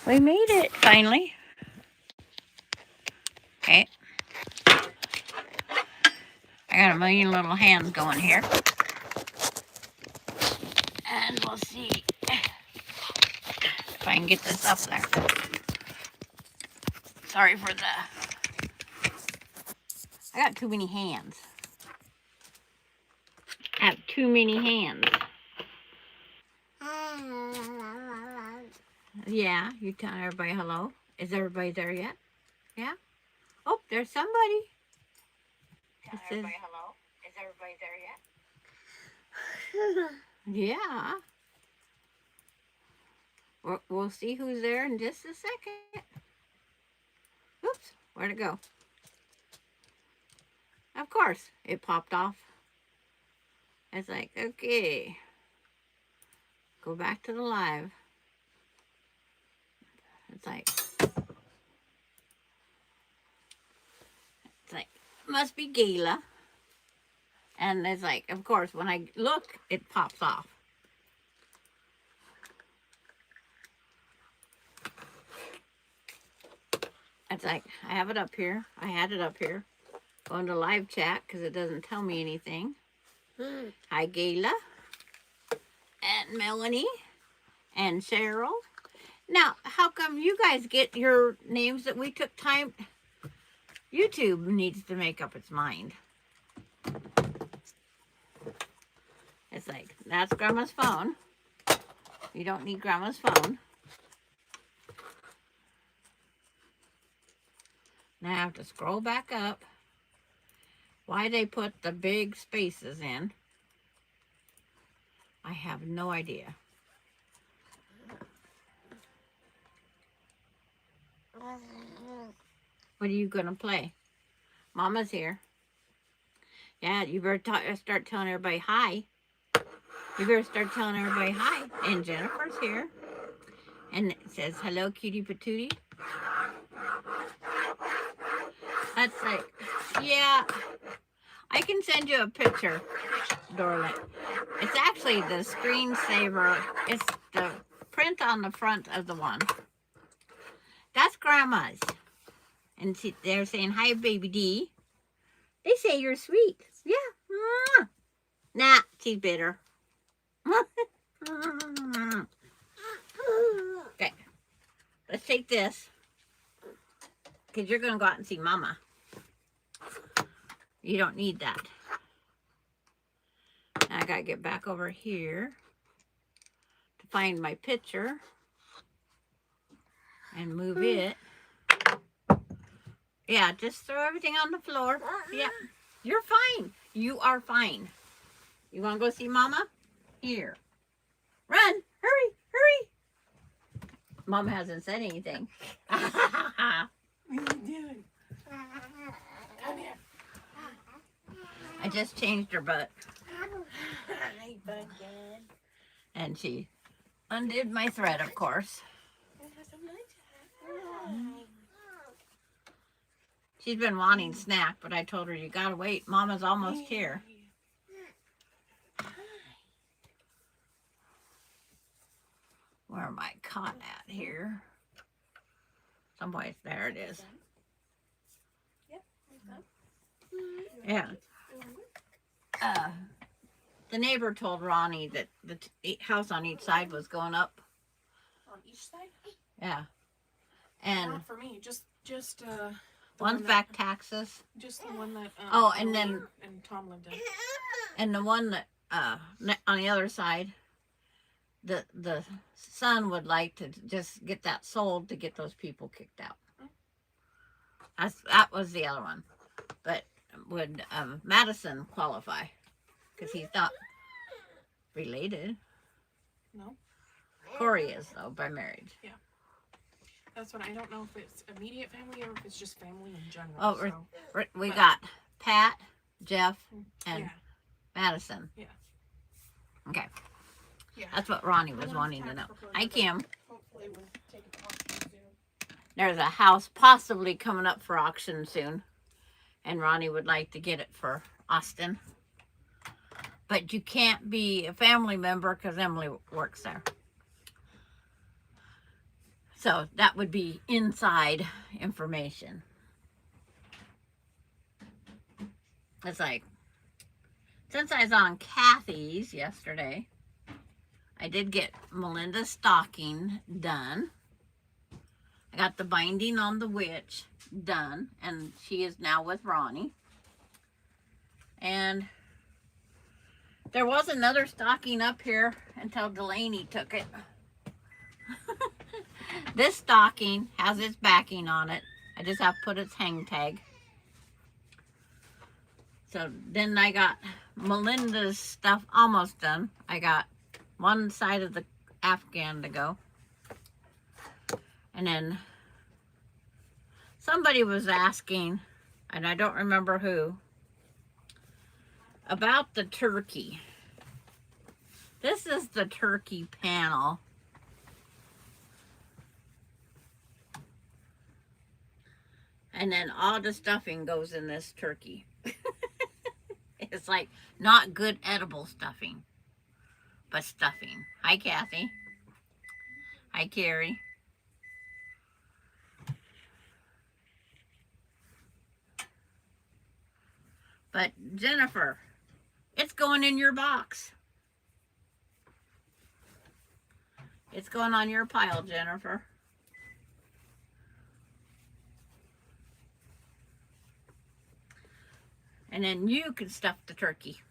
We made it finally. Okay. I got a million little hands going here. And we'll see if I can get this up there. Sorry for the... I got too many hands. I have too many hands. Yeah, you tell everybody hello. Is everybody there yet? Yeah? Oh, there's somebody. Tell everybody hello. Is everybody there yet? Yeah. We'll see who's there in just a second. Oops, where'd it go? Of course, it popped off. It's like, okay. Go back to the live. It's like, must be Gala. And it's like, of course, when I look, it pops off. It's like, I have it up here. I had it up here. Go into live chat because it doesn't tell me anything. Hi, Gala. And Melanie. And Cheryl. Now, how come you guys get your names that we took time? YouTube needs to make up its mind. It's like, that's Grandma's phone. You don't need Grandma's phone. Now I have to scroll back up. Why they put the big spaces in, I have no idea. What are you going to play? Mama's here. Yeah, you better start telling everybody hi. You better start telling everybody hi. And Jennifer's here. And it says, hello, cutie patootie. That's like, yeah. I can send you a picture, Dorlin. It's actually the screensaver. It's the print on the front of the one. That's Grandma's. And they're saying, hi, baby D. They say you're sweet. Yeah. Nah, she's bitter. Okay. Let's take this. Because you're going to go out and see Mama. You don't need that. I got to get back over here to find my picture and move it. Yeah, just throw everything on the floor. Yeah, you're fine. You are fine. You want to go see Mama? Here. Run. Hurry. Hurry. Mom hasn't said anything. What are you doing? Come here. I just changed her butt. Hey, bud. And she undid my thread, of course. She's been wanting snack, but I told her, you gotta wait. Mama's almost here. Where am I caught at here? Someplace, there it is. Yeah. The neighbor told Ronnie that the house on each side was going up. On each side? Yeah. And not for me, just one's back taxes. Just the one that and then and Tom lived in. And the one that on the other side, the son would like to just get that sold to get those people kicked out. That was the other one. But would Madison qualify? Because he's not related. No. Corey is, though, by marriage. Yeah. That's what I don't know if it's immediate family or if it's just family in general. Oh, we got Pat, Jeff, and Madison. Yeah. Okay. Yeah. That's what Ronnie was wanting to know. Hi, Kim. Hopefully we'll take it to auction soon. There's a house possibly coming up for auction soon. And Ronnie would like to get it for Austin. But you can't be a family member because Emily works there. So that would be inside information. It's like, since I was on Kathy's yesterday, I did get Melinda's stocking done. I got the binding on the witch done, and she is now with Ronnie. And there was another stocking up here until Delaney took it. This stocking has its backing on it. I just have to put its hang tag. So then I got Melinda's stuff almost done. I got one side of the Afghan to go. And then somebody was asking, and I don't remember who, about the turkey. This is the turkey panel. And then all the stuffing goes in this turkey. It's like not good edible stuffing, but stuffing. Hi, Kathy. Hi, Carrie. But Jennifer, it's going in your box. It's going on your pile, Jennifer. And then you can stuff the turkey.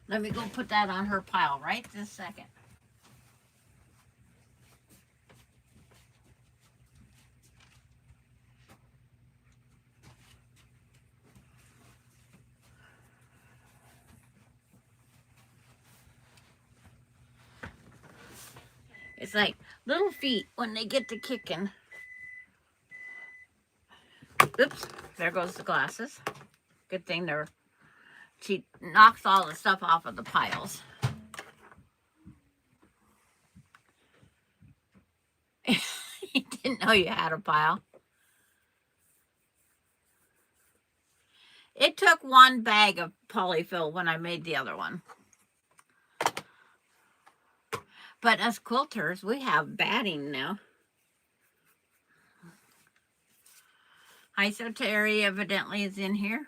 Let me go put that on her pile right this second. It's like little feet when they get to kicking. Oops, there goes the glasses. Good thing she knocks all the stuff off of the piles. You didn't know you had a pile. It took one bag of polyfill when I made the other one. But us quilters, we have batting now. Hi, so Terry evidently is in here.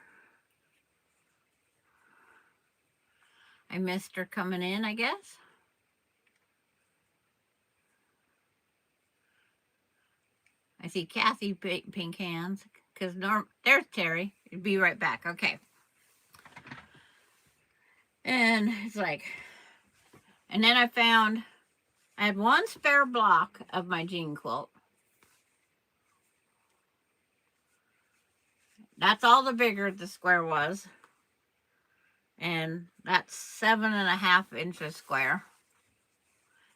I missed her coming in, I guess. I see Kathy pink hands because there's Terry. Be right back. Okay. And it's like, and then I had one spare block of my jean quilt. That's all the bigger the square was. And that's 7.5 inches square.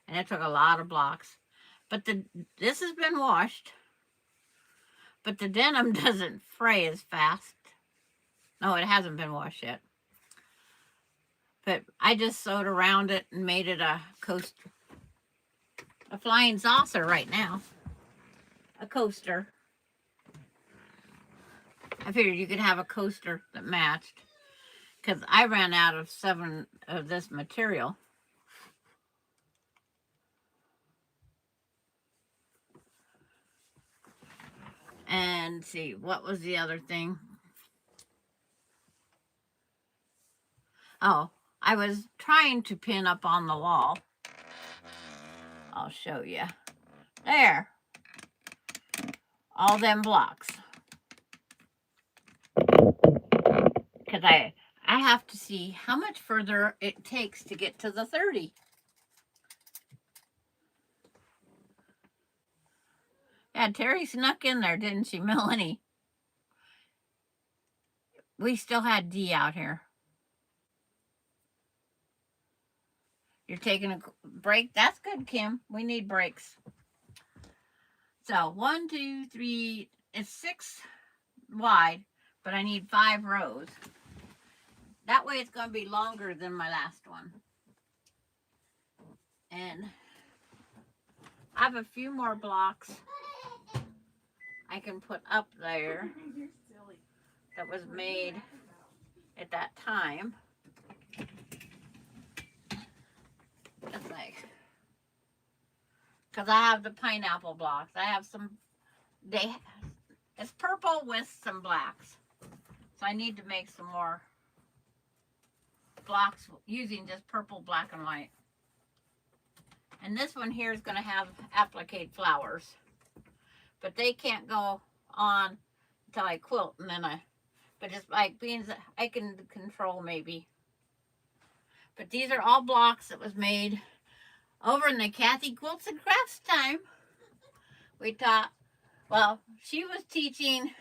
And it took a lot of blocks. But this has been washed. But the denim doesn't fray as fast. No, it hasn't been washed yet. But I just sewed around it and made it a coaster. A flying saucer right now. A coaster. I figured you could have a coaster that matched. Because I ran out of 7 of this material. And see, what was the other thing? Oh, I was trying to pin up on the wall. I'll show you. There. All them blocks. Because I have to see how much further it takes to get to the 30. Yeah, Terry snuck in there, didn't she, Melanie? We still had D out here. You're taking a break? That's good, Kim. We need breaks. So 1, 2, 3, it's 6 wide, but I need 5 rows. That way it's going to be longer than my last one. And I have a few more blocks I can put up there that was made at that time. It's like, because I have the pineapple blocks. I have some, it's purple with some blacks. So I need to make some more blocks using just purple, black, and white. And this one here is going to have applique flowers. But they can't go on until I quilt, and then but it's like beans I can control maybe. But these are all blocks that was made over in the Kathy Quilts and Crafts time. We taught, well, she was teaching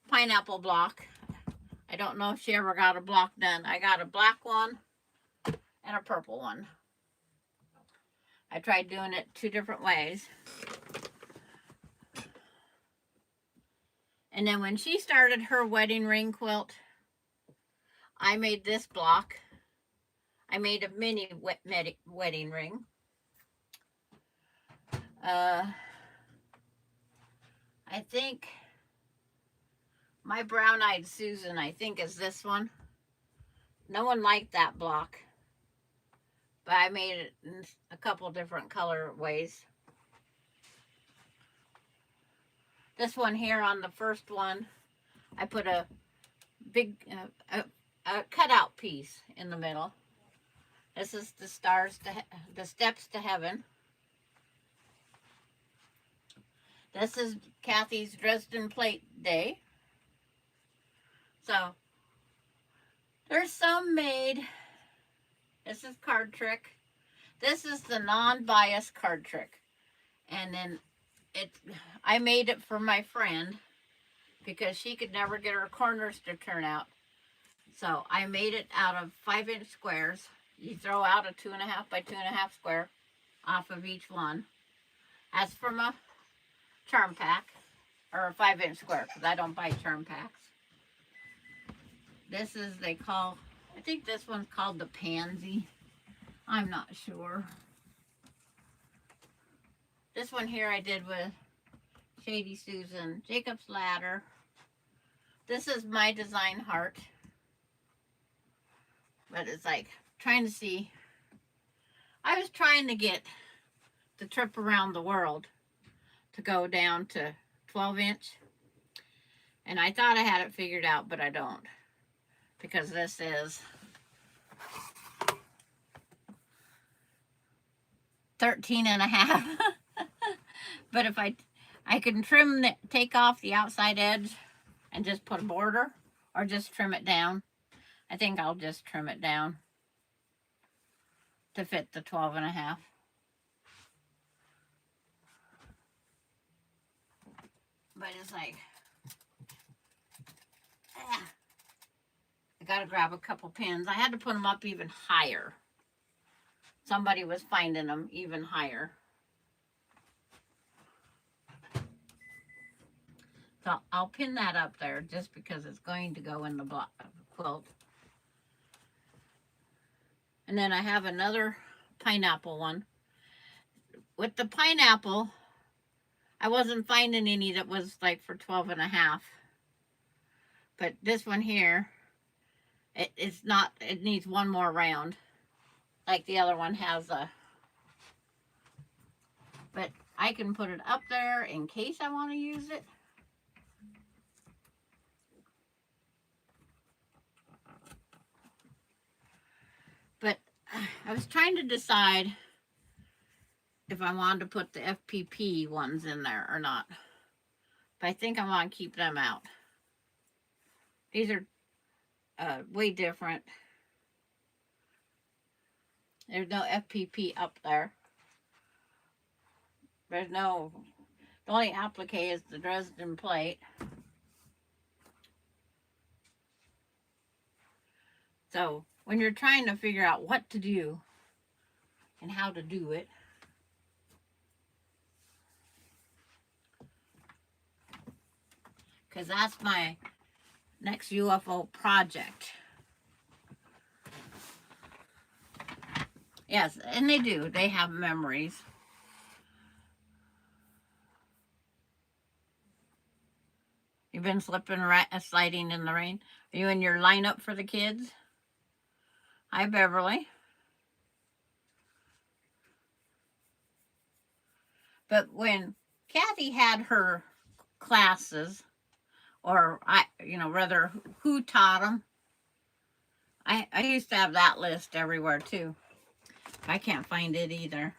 pineapple block. I don't know if she ever got a block done. I got a black one and a purple one. I tried doing it 2 different ways. And then when she started her wedding ring quilt, I made this block. I made a mini wedding ring. I think my brown-eyed Susan, I think, is this one. No one liked that block, but I made it in a couple different color ways. This one here on the first one, I put a big a cutout piece in the middle. This is the stars to the steps to heaven. This is Kathy's Dresden Plate Day. So there's some made. This is Card Trick. This is the non-bias Card Trick, and then I made it for my friend because she could never get her corners to turn out. So I made it out of 5-inch squares. You throw out a 2.5 by 2.5 square off of each one. That's from a charm pack, or a 5-inch square, because I don't buy charm packs. This is, I think this one's called the Pansy. I'm not sure. This one here I did with Shady Susan. Jacob's Ladder. This is my design heart. But it's like trying to see. I was trying to get the trip around the world to go down to 12-inch. And I thought I had it figured out, but I don't. Because this is 13.5. But if I can trim take off the outside edge and just put a border, or just trim it down. I think I'll just trim it down to fit the 12.5. But it's like, I gotta grab a couple pins. I had to put them up even higher. Somebody was finding them even higher. So I'll pin that up there just because it's going to go in the quilt. And then I have another pineapple one. With the pineapple, I wasn't finding any that was like for 12.5. But this one here, it's not, it needs one more round. Like the other one has a, but I can put it up there in case I want to use it. But I was trying to decide if I wanted to put the FPP ones in there or not. But I think I want to keep them out. These are way different. There's no FPP up there. There's no, the only applique is the Dresden plate. So when you're trying to figure out what to do and how to do it, because that's my next UFO project. Yes, and they do. They have memories. You've been sliding in the rain. Are you in your lineup for the kids? Hi, Beverly. But when Kathy had her classes, or rather who taught them, I used to have that list everywhere too. I can't find it either.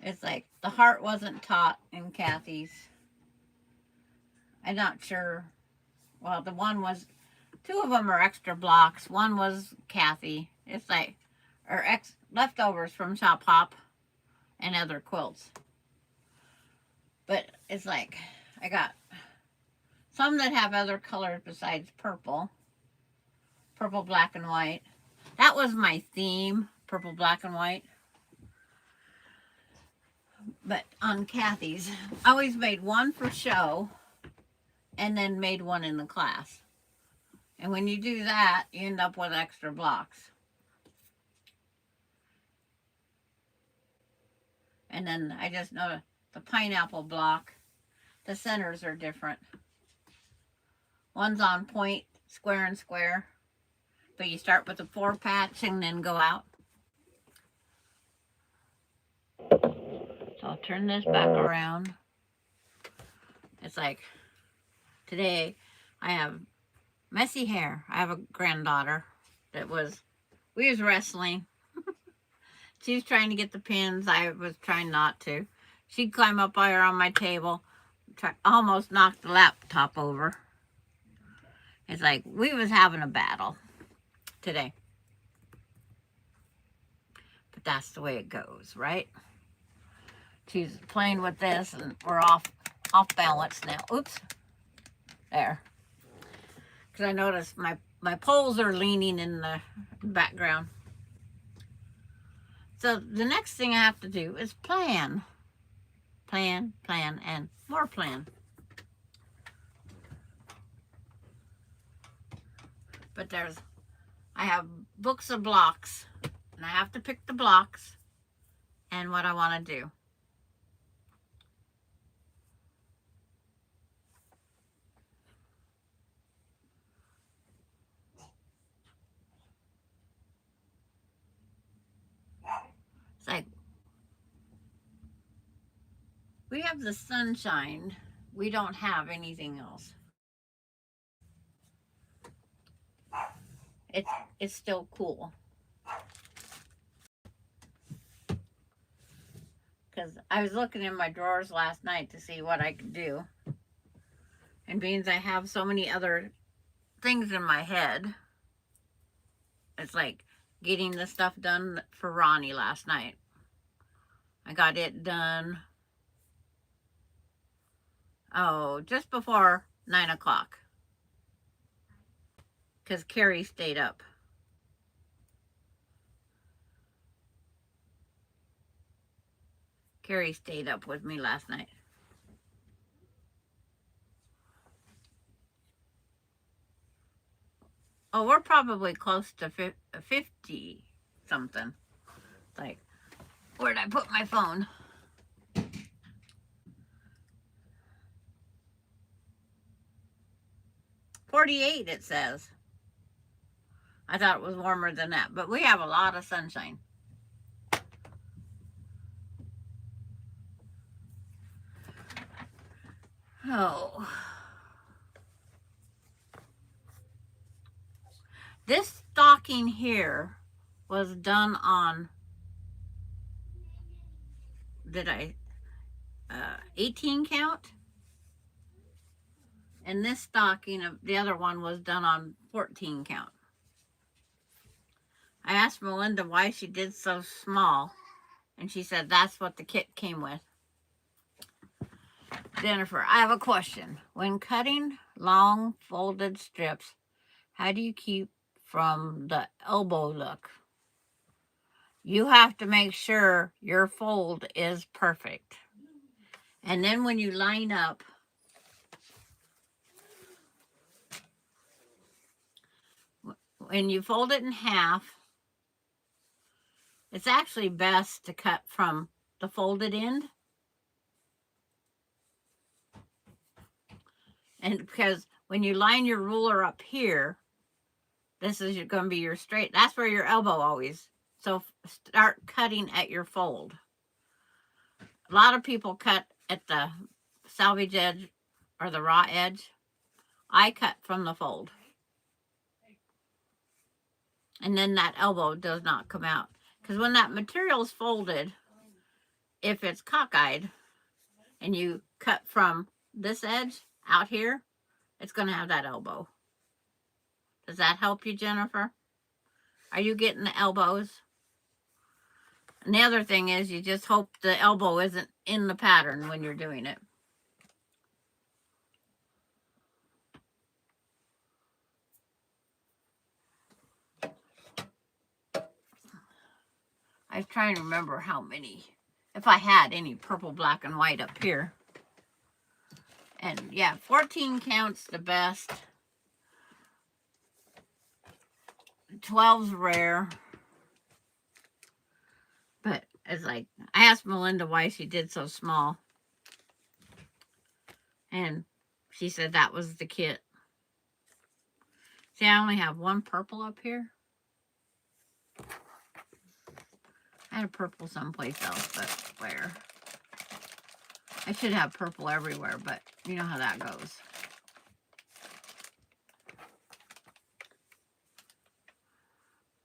It's like the heart wasn't taught in Kathy's. I'm not sure. Well, the one was, two of them are extra blocks. One was Kathy. It's like, or leftovers from Shop Hop and other quilts. But it's like, I got some that have other colors besides purple. Purple, black, and white. That was my theme, purple, black, and white. But on Kathy's, I always made one for show and then made one in the class. And when you do that, you end up with extra blocks. And then I just noticed the pineapple block, the centers are different. One's on point, square and square. But you start with the 4 patch and then go out. So I'll turn this back around. It's like, today I have messy hair. I have a granddaughter that we was wrestling. She was trying to get the pins. I was trying not to. She'd climb up higher on my table, almost knocked the laptop over. It's like we was having a battle today. But that's the way it goes, right? She's playing with this and we're off balance now. Oops. There. Because I noticed my poles are leaning in the background. So the next thing I have to do is plan. Plan, and more plan. But I have books of blocks. And I have to pick the blocks and what I want to do. It's like, we have the sunshine. We don't have anything else. It's still cool. Because I was looking in my drawers last night to see what I could do. And being I have so many other things in my head, it's like getting the stuff done for Ronnie last night. I got it done, just before 9 o'clock. Because Carrie stayed up. Carrie stayed up with me last night. Oh, we're probably close to 50 something. Like, where'd I put my phone? $48 it says. I thought it was warmer than that, but we have a lot of sunshine. Oh. This stocking here was done on, 18 count? And this stocking of the other one was done on 14 count. I asked Melinda why she did so small, and she said that's what the kit came with. Jennifer, I have a question. When cutting long folded strips, how do you keep from the elbow look? You have to make sure your fold is perfect. And then when you line up, when you fold it in half, it's actually best to cut from the folded end. And because when you line your ruler up here, this is going to be your straight. That's where your elbow always So start cutting at your fold. A lot of people cut at the salvage edge or the raw edge. I cut from the fold. And then that elbow does not come out. Because when that material is folded, if it's cockeyed and you cut from this edge out here, it's going to have that elbow. Does that help you, Jennifer? Are you getting the elbows? And the other thing is you just hope the elbow isn't in the pattern when you're doing it. I was trying to remember how many, if I had any purple, black, and white up here. And yeah, 14 counts the best. 12's rare. But it's like, I asked Melinda why she did so small. And she said that was the kit. See, I only have one purple up here. I had a purple someplace else, but where? I should have purple everywhere, but you know how that goes.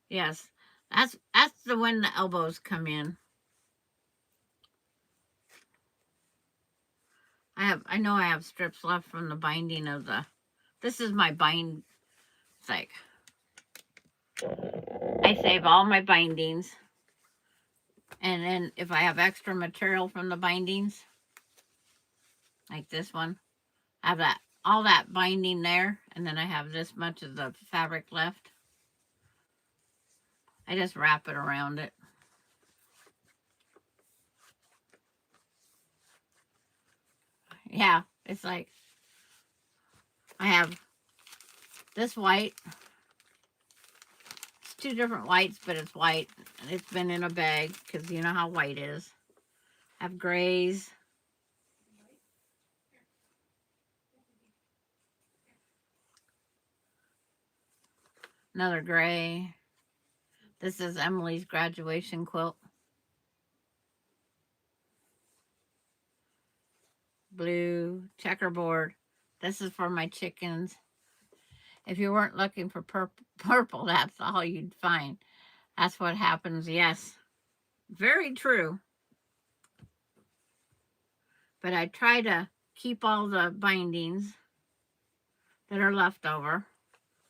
Yes, that's the when the elbows come in. I know I have strips left from the binding of the, this is my bind, it's like, I save all my bindings. And then if I have extra material from the bindings, like this one, I have that, all that binding there, and then I have this much of the fabric left. I just wrap it around it. Yeah, it's like, I have this white. It's two different whites, but it's white. And it's been in a bag, because you know how white is. I have grays. Another gray. This is Emily's graduation quilt. Blue checkerboard. This is for my chickens. If you weren't looking for purple, that's all you'd find. That's what happens, yes. Very true. But I try to keep all the bindings that are left over.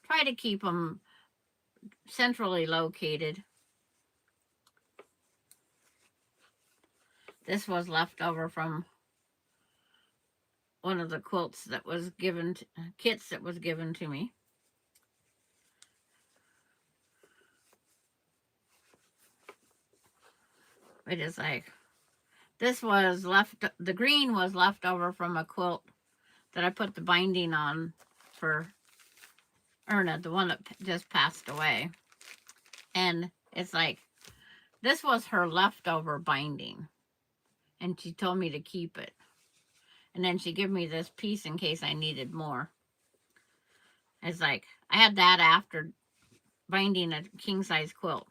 Try to keep them centrally located. This was left over from one of the quilts that was given, kits that was given to me. It is like, this was left, the green was left over from a quilt that I put the binding on for Erna, the one that just passed away. And it's like, this was her leftover binding. And she told me to keep it. And then she gave me this piece in case I needed more. It's like, I had that after binding a king-size quilt.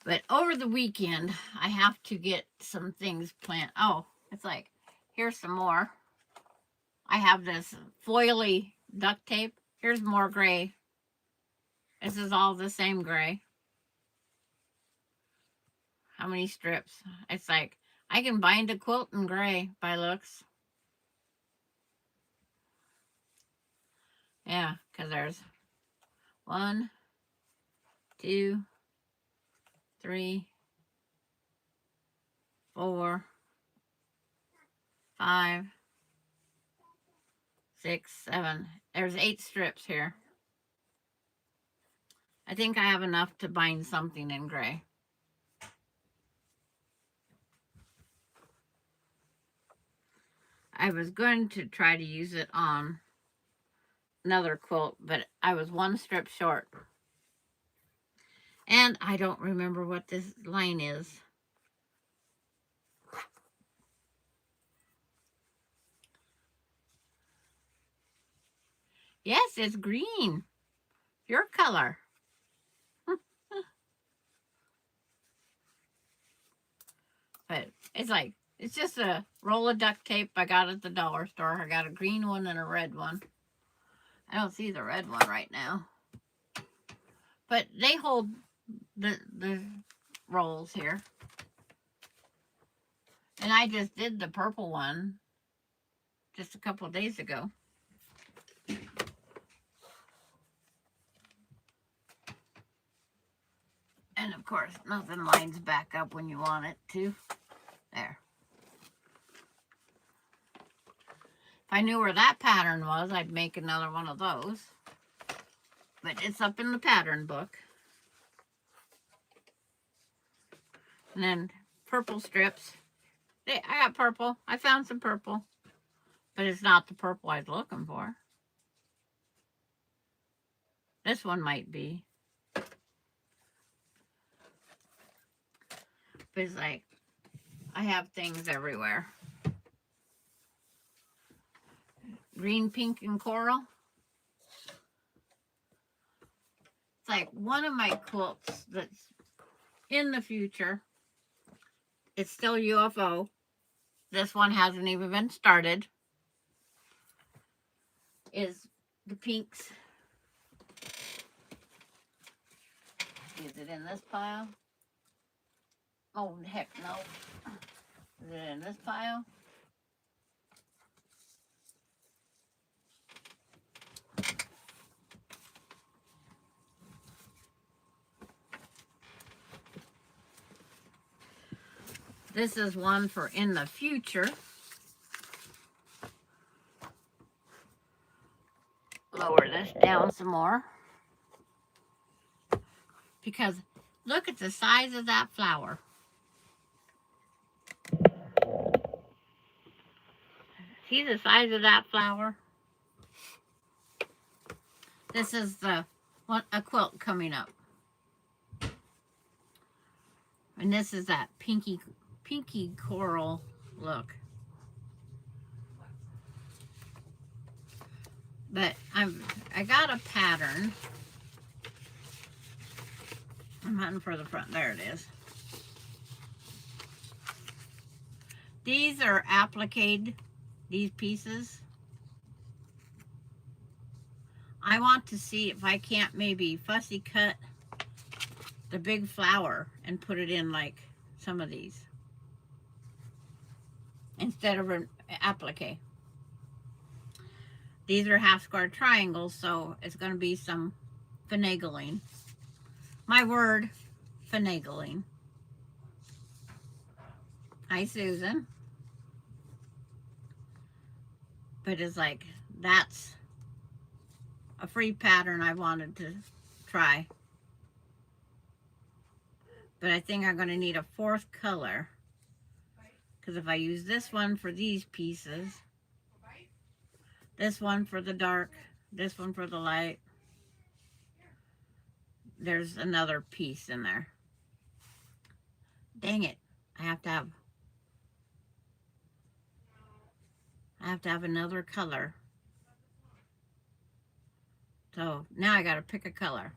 But over the weekend, I have to get some things planned. Oh, it's like, here's some more. I have this foily duct tape. Here's more gray. This is all the same gray. How many strips? It's like, I can bind a quilt in gray by looks. Yeah, because there's 1, 2, 3, 4, 5, 6, 7. There's 8 strips here. I think I have enough to bind something in gray. I was going to try to use it on another quilt, but I was 1 strip short. And I don't remember what this line is. Yes, it's green. Your color. But it's like, it's just a roll of duct tape I got at the dollar store. I got a green one and a red one. I don't see the red one right now. But they hold the rolls here. And I just did the purple one just a couple of days ago. And of course, nothing lines back up when you want it to. There. If I knew where that pattern was, I'd make another one of those. But it's up in the pattern book. And then purple strips. I got purple. I found some purple. But it's not the purple I was looking for. This one might be. But it's like, I have things everywhere. Green, pink, and coral. It's like one of my quilts that's in the future. It's still UFO. This one hasn't even been started. Is the pinks. Is it in this pile? Oh, heck no. Is it in this pile? This is one for in the future. Lower this down some more. Because look at the size of that flower. See the size of that flower? This is the one, a quilt coming up. And this is that pinky coral look. But I got a pattern. I'm hunting for the front. There it is. These are appliqued, these pieces. I want to see if I can't maybe fussy cut the big flower and put it in like some of these instead of an applique. These are half square triangles, so it's going to be some finagling. My word, finagling. Hi, Susan. But it's like, that's a free pattern I wanted to try. But I think I'm going to need a fourth color. Because if I use this one for these pieces, this one for the dark, this one for the light, there's another piece in there. Dang it. I have to have another color. So now I got to pick a color.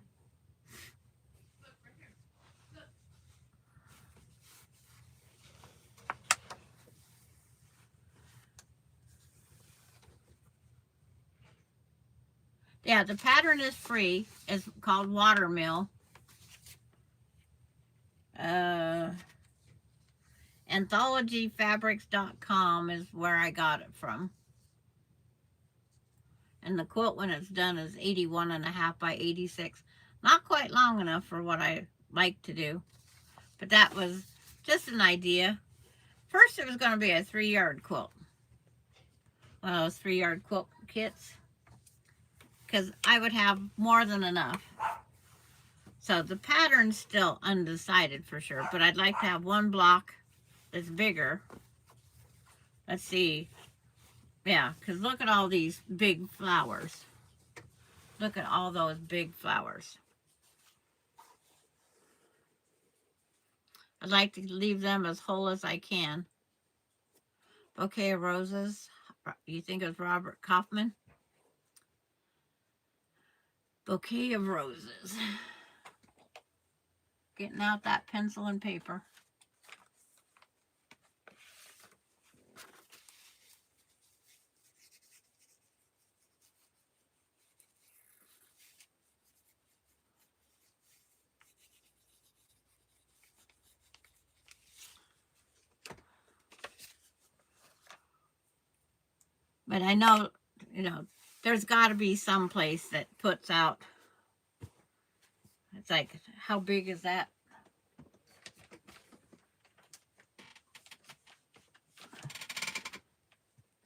Yeah, the pattern is free. It's called Watermill. AnthologyFabrics.com is where I got it from. And the quilt when it's done is 81.5 by 86. Not quite long enough for what I like to do. But that was just an idea. First it was going to be a 3-yard quilt. One of those 3-yard quilt kits. Because I would have more than enough. So the pattern's still undecided for sure. But I'd like to have one block that's bigger. Let's see. Yeah, because look at all these big flowers. Look at all those big flowers. I'd like to leave them as whole as I can. Bouquet of Roses. You think it's Robert Kaufman? Bouquet of roses. Getting out that pencil and paper. But I know, there's got to be some place that puts out. It's like, how big is that?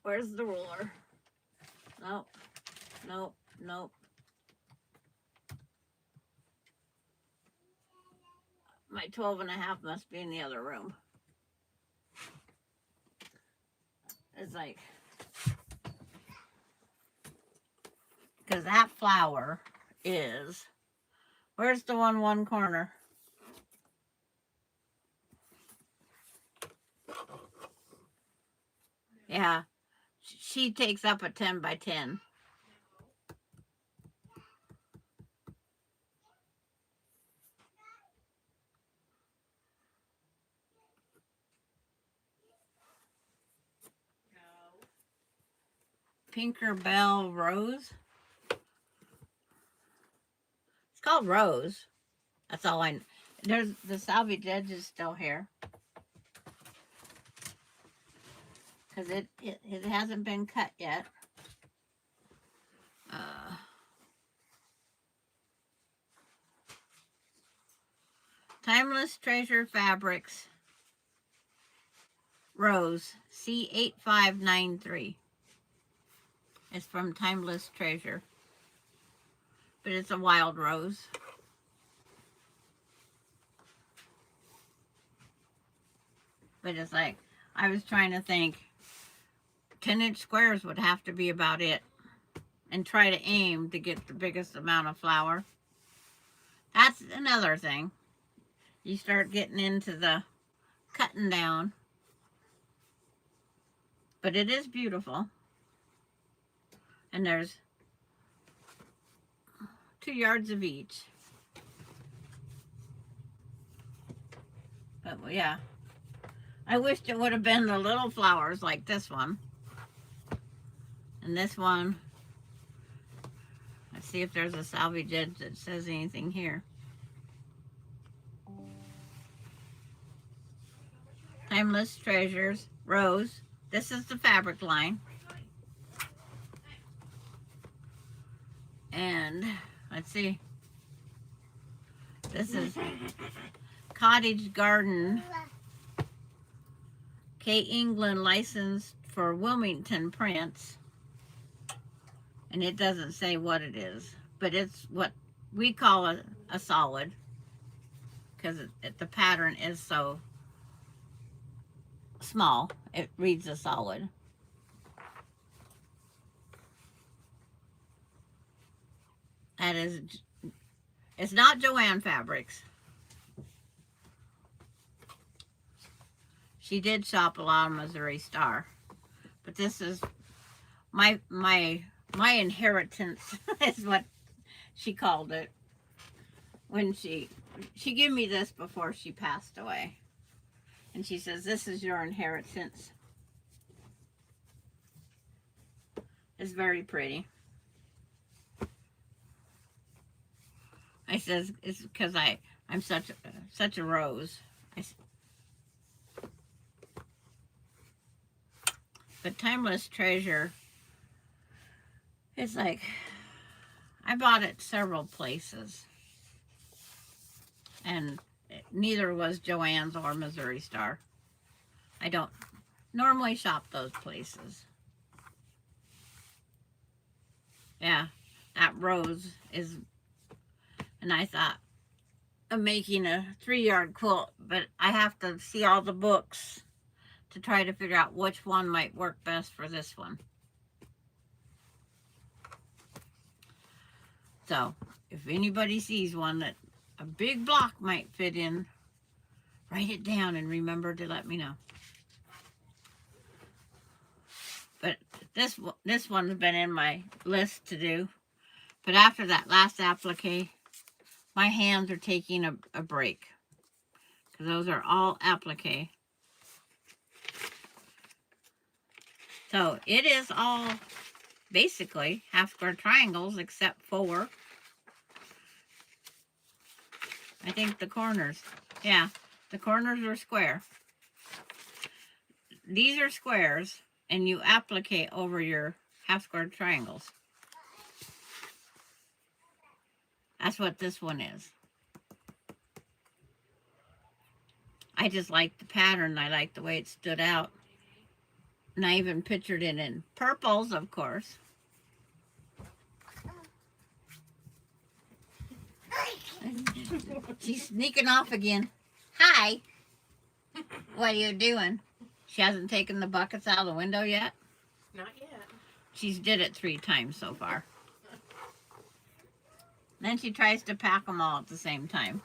Where's the ruler? Nope, nope, nope. My 12.5 must be in the other room. It's like, because that flower is, where's the one corner? Yeah, she takes up a 10 by 10. Tinkerbell Rose. It's called Rose. That's all I. There's the salvage edge is still here because it hasn't been cut yet. Timeless Treasure Fabrics Rose C8593. It's from Timeless Treasure, but it's a wild rose. But it's like, I was trying to think, 10-inch squares would have to be about it, and try to aim to get the biggest amount of flower. That's another thing. You start getting into the cutting down. But it is beautiful. And there's 2 yards of each. But yeah, I wished it would have been the little flowers like this one. And this one, let's see if there's a salvage edge that says anything here. Timeless Treasures Rose. This is the fabric line. And let's see. This is Cottage Garden. K. England licensed for Wilmington Prints. And it doesn't say what it is, but it's what we call a solid, because the pattern is so small. It reads a solid. That is, it's not Joann Fabrics. She did shop a lot on Missouri Star, but this is my inheritance is what she called it when she gave me this before she passed away, and she says, this is your inheritance. It's very pretty. I says, it's because I'm such a rose. But Timeless Treasure, it's like, I bought it several places. And neither was Joann's or Missouri Star. I don't normally shop those places. Yeah, that rose is, and I thought of making a 3-yard quilt, but I have to see all the books to try to figure out which one might work best for this one. So, if anybody sees one that a big block might fit in, write it down and remember to let me know. But this one's been in my list to do But after that last applique, my hands are taking a break. Because those are all applique. So it is all basically half square triangles except for, I think, the corners. Yeah, the corners are square. These are squares, and you applique over your half square triangles. That's what this one is. I just like the pattern. I like the way it stood out. And I even pictured it in purples, of course. She's sneaking off again. Hi. What are you doing? She hasn't taken the buckets out of the window yet? Not yet. She's did it 3 times so far. Then she tries to pack them all at the same time.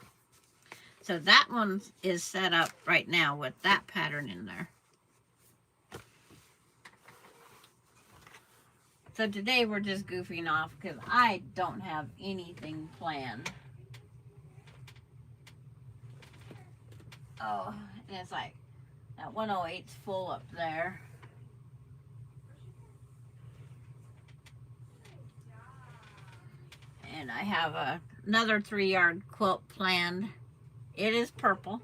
So that one is set up right now with that pattern in there. So today we're just goofing off because I don't have anything planned. Oh, and it's like that 108's full up there. And I have another 3-yard quilt planned. It is purple.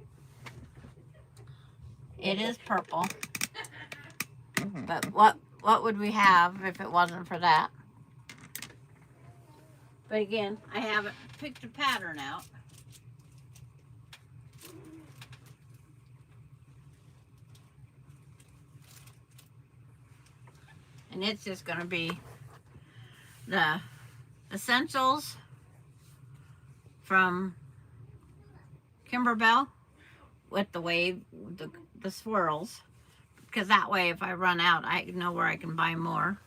It is purple. But what would we have if it wasn't for that? But again, I haven't picked a pattern out. And it's just going to be the essentials from Kimberbell with the wave, the swirls. Because that way, if I run out, I know where I can buy more.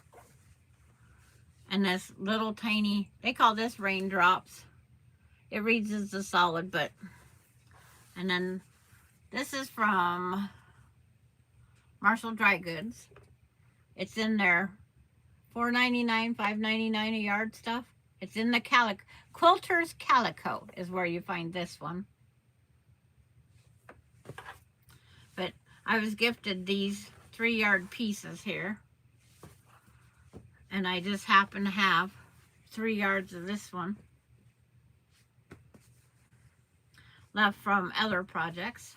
And this little tiny, they call this raindrops. It reads as a solid, but, and then this is from Marshall Dry Goods. It's in there, $4.99, $5.99 a yard stuff. It's in the calico. Quilter's Calico is where you find this one. But I was gifted these 3-yard pieces here. And I just happen to have 3 yards of this one left from other projects.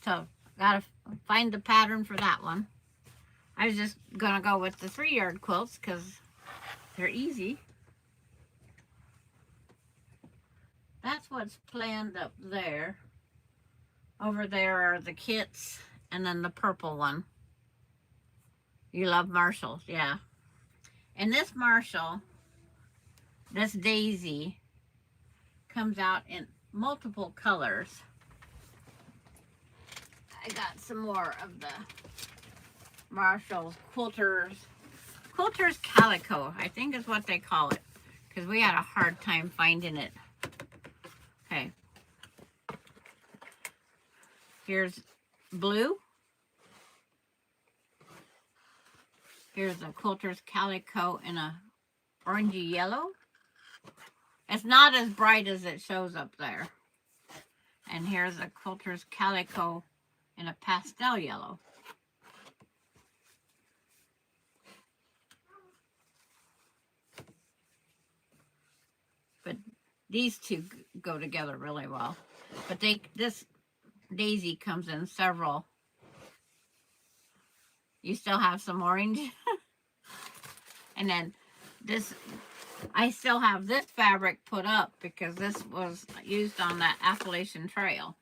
So gotta find the pattern for that one. I was just gonna go with the 3-yard quilts because they're easy. That's what's planned up there. Over there are the kits and then the purple one. You love Marshalls, yeah. And this Marshall, this daisy, comes out in multiple colors. I got some more of the Marshall's Quilter's Calico, I think is what they call it, because we had a hard time finding it. Okay. Here's blue. Here's the Quilter's Calico in a orangey yellow. It's not as bright as it shows up there. And here's a Quilter's Calico in a pastel yellow. But these two go together really well. But this daisy comes in several. You still have some orange. And then this, I still have this fabric put up because this was used on that Appalachian Trail.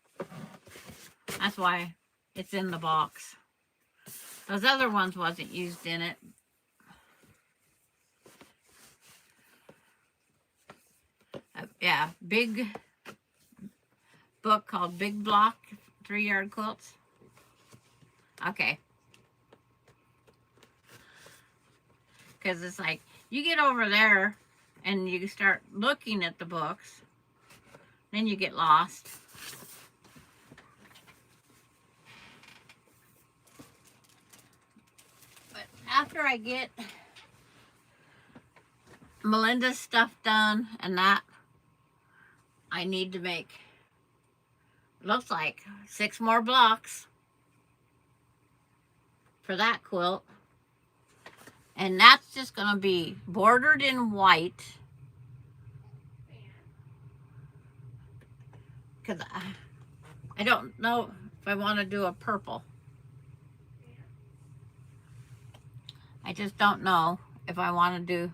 That's why it's in the box. Those other ones wasn't used in it. Yeah, big book called Big Block 3-yard quilts. Okay. Because it's like, you get over there and you start looking at the books, then you get lost. But after I get Melinda's stuff done, and that I need to make, looks like 6 more blocks for that quilt. And that's just going to be bordered in white. Because I don't know if I want to do a purple. I just don't know if I want to do.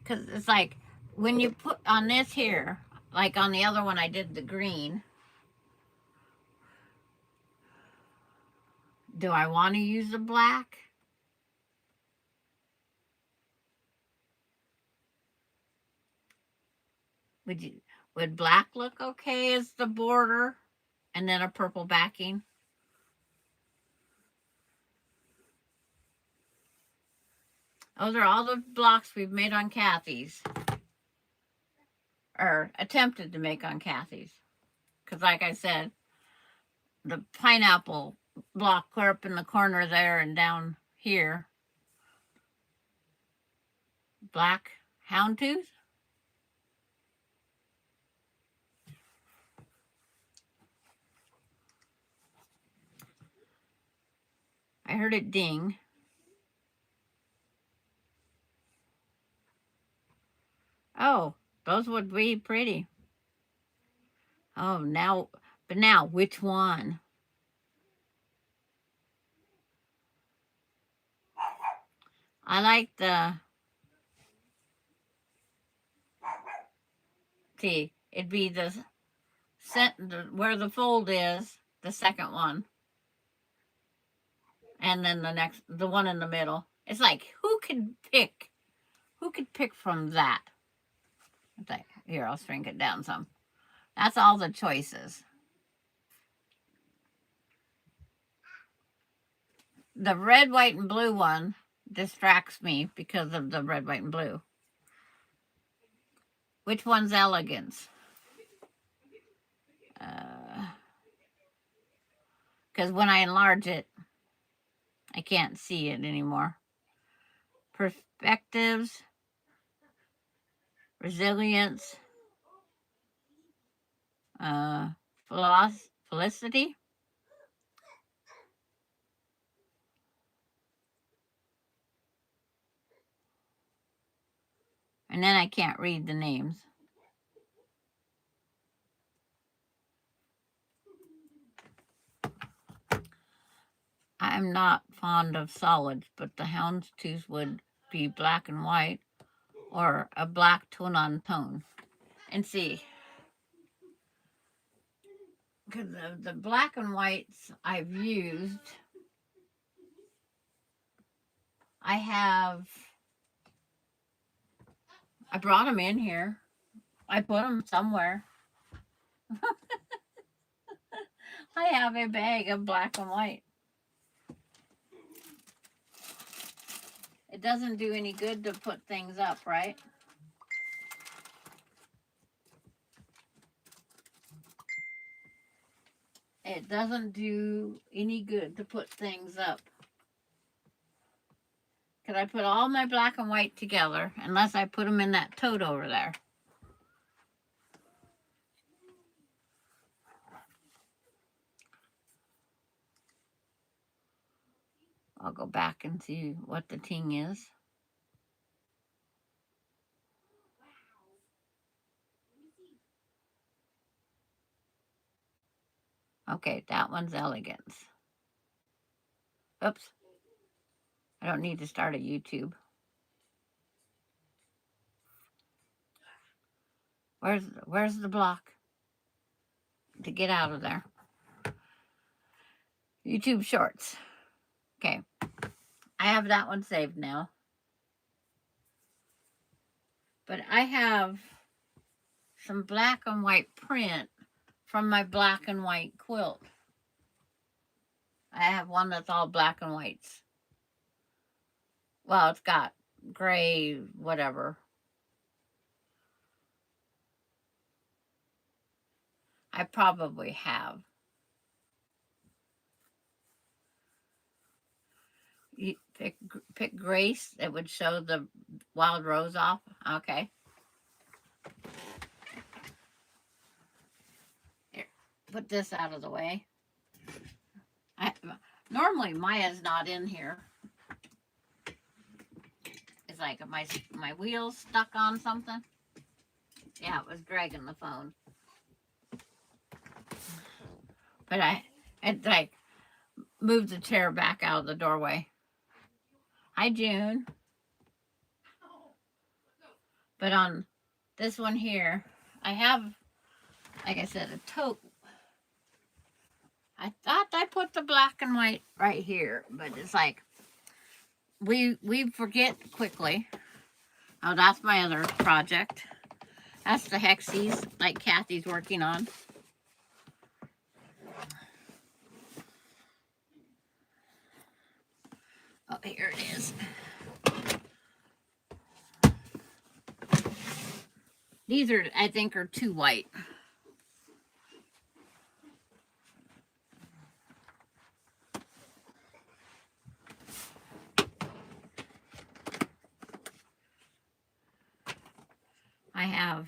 Because it's like when you put on this here, like on the other one I did the green. Do I want to use the black? Would black look okay as the border and then a purple backing? Those are all the blocks we've made on Kathy's. Or attempted to make on Kathy's. Because like I said, the pineapple block clear up in the corner there and down here. Black houndtooth. I heard it ding. Oh, those would be pretty. Oh, now, but now, which one? I like the, see, it'd be the where the fold is, the second one. And then the one in the middle. It's like, who could pick from that? It's like, here, I'll shrink it down some. That's all the choices. The red, white, and blue one distracts me because of the red, white, and blue. Which one's elegance? Because when I enlarge it, I can't see it anymore. Perspectives, resilience, felicity. And then I can't read the names. I'm not fond of solids, but the houndstooth would be black and white or a black tone on tone. And see, because the black and whites I've used, I brought them in here. I put them somewhere. I have a bag of black and white. It doesn't do any good to put things up, right? It doesn't do any good to put things up. Because I put all my black and white together, unless I put them in that tote over there. I'll go back and see what the ting is. Okay, that one's elegance. Oops. I don't need to start a YouTube. Where's the block to get out of there? YouTube Shorts. Okay. I have that one saved now. But I have some black and white print from my black and white quilt. I have one that's all black and whites. Well, it's got gray, whatever. I probably have. You pick Grace. It would show the wild rose off. Okay. Here, put this out of the way. Normally Maya's not in here. It's like my wheels stuck on something. Yeah, it was dragging the phone. But I like moved the chair back out of the doorway. Hi, June. But on this one here, I have, like I said, a tote. I thought I put the black and white right here, but it's like we forget quickly. Oh, that's my other project. That's the Hexies, like Kathy's working on. Oh, here it is. These are, I think, are too white. I have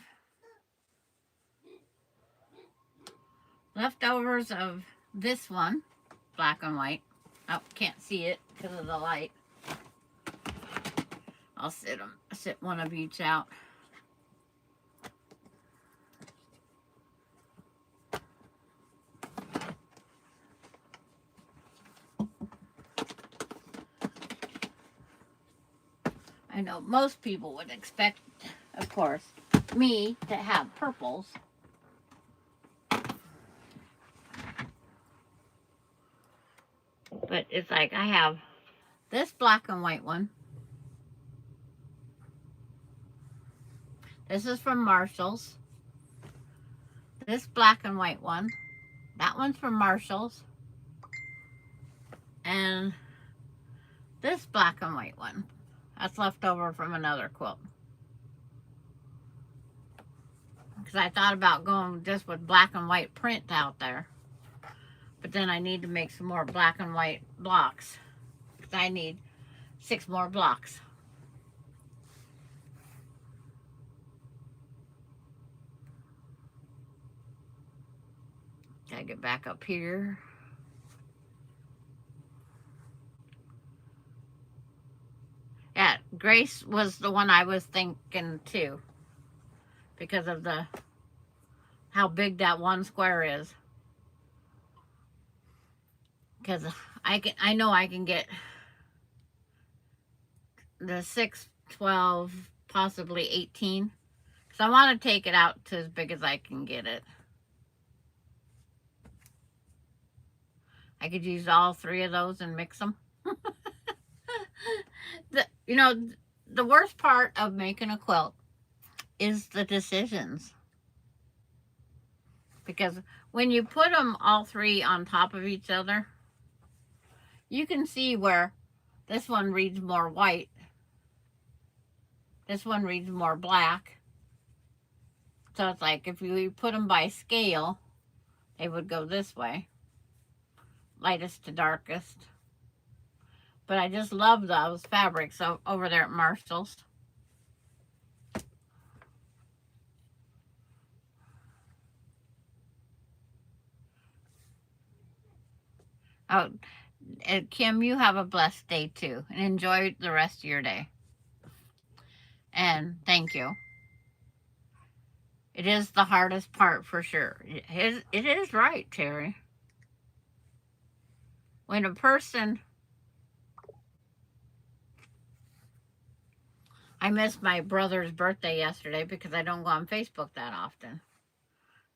leftovers of this one, black and white. Oh, can't see it because of the light. I'll sit one of each out. I know most people would expect, of course, me to have purples. But it's like I have this black and white one. This is from Marshall's. This black and white one. That one's from Marshall's. And this black and white one. That's left over from another quilt. Because I thought about going just with black and white print out there. But then I need to make some more black and white blocks. Because I need 6 more blocks. Gotta get back up here. Yeah, Grace was the one I was thinking too. Because of how big that one square is. Because I know I can get the 6, 12, possibly 18. Because I want to take it out to as big as I can get it. I could use all 3 of those and mix them. The worst part of making a quilt is the decisions. Because when you put them all 3 on top of each other, you can see where this one reads more white. This one reads more black. So it's like if you put them by scale, they would go this way. Lightest to darkest. But I just love those fabrics over there at Marshall's. Oh, and Kim, you have a blessed day too. And enjoy the rest of your day. And thank you. It is the hardest part for sure. It is right, Terry. When a person... I missed my brother's birthday yesterday because I don't go on Facebook that often.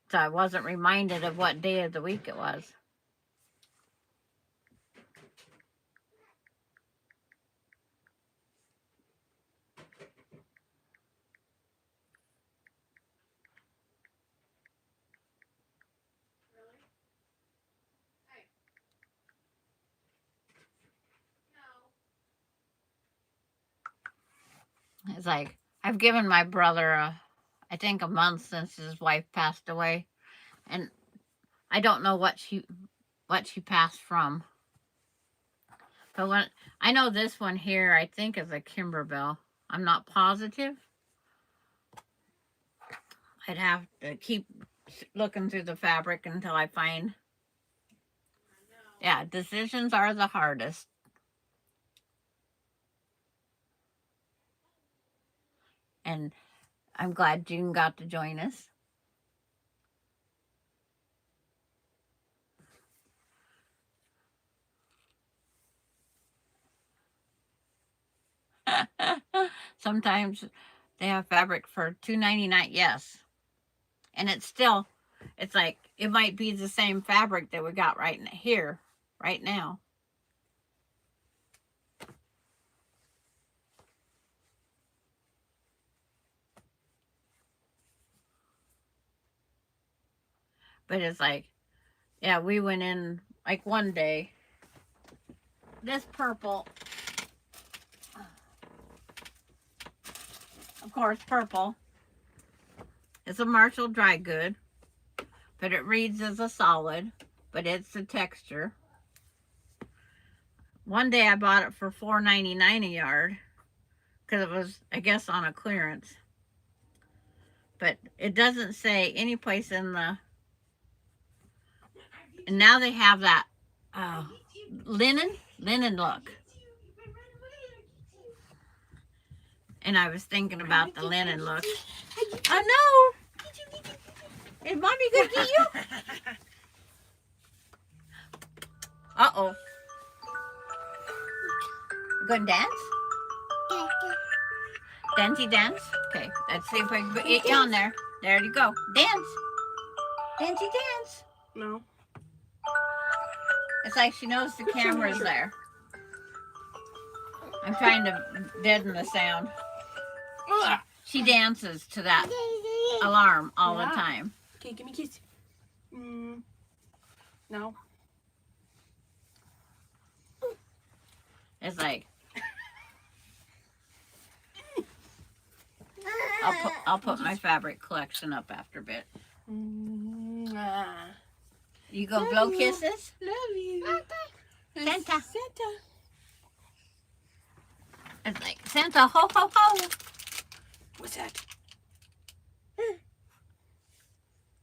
So I wasn't reminded of what day of the week it was. It's like, I've given my brother, I think, a month since his wife passed away. And I don't know what she passed from. But when I know this one here, I think is a Kimberbell. I'm not positive. I'd have to keep looking through the fabric until I find. Yeah, decisions are the hardest. And I'm glad June got to join us. Sometimes they have fabric for $2.99. Yes. And it's like it might be the same fabric that we got right here, right now. But it's like, yeah, we went in like one day. This purple, of course, purple. It's a Marshall dry good, but it reads as a solid, but it's a texture. One day I bought it for $4.99 a yard because it was, I guess, on a clearance. But it doesn't say any place in the. And now they have that linen look. And I was thinking about the linen look. Oh no! Is mommy gonna get you? Uh-oh. You gonna dance? Dancey dance? Okay, let's see if I can get you on there. There you go. Dance. Dancey dance. No. It's like she knows the camera's there. I'm trying to deaden the sound. She dances to that alarm all the time. Okay, give me a kiss. No. It's like I'll put my fabric collection up after a bit. You go blow kisses? Love you. Santa. Santa. It's like Santa, ho ho ho. What's that?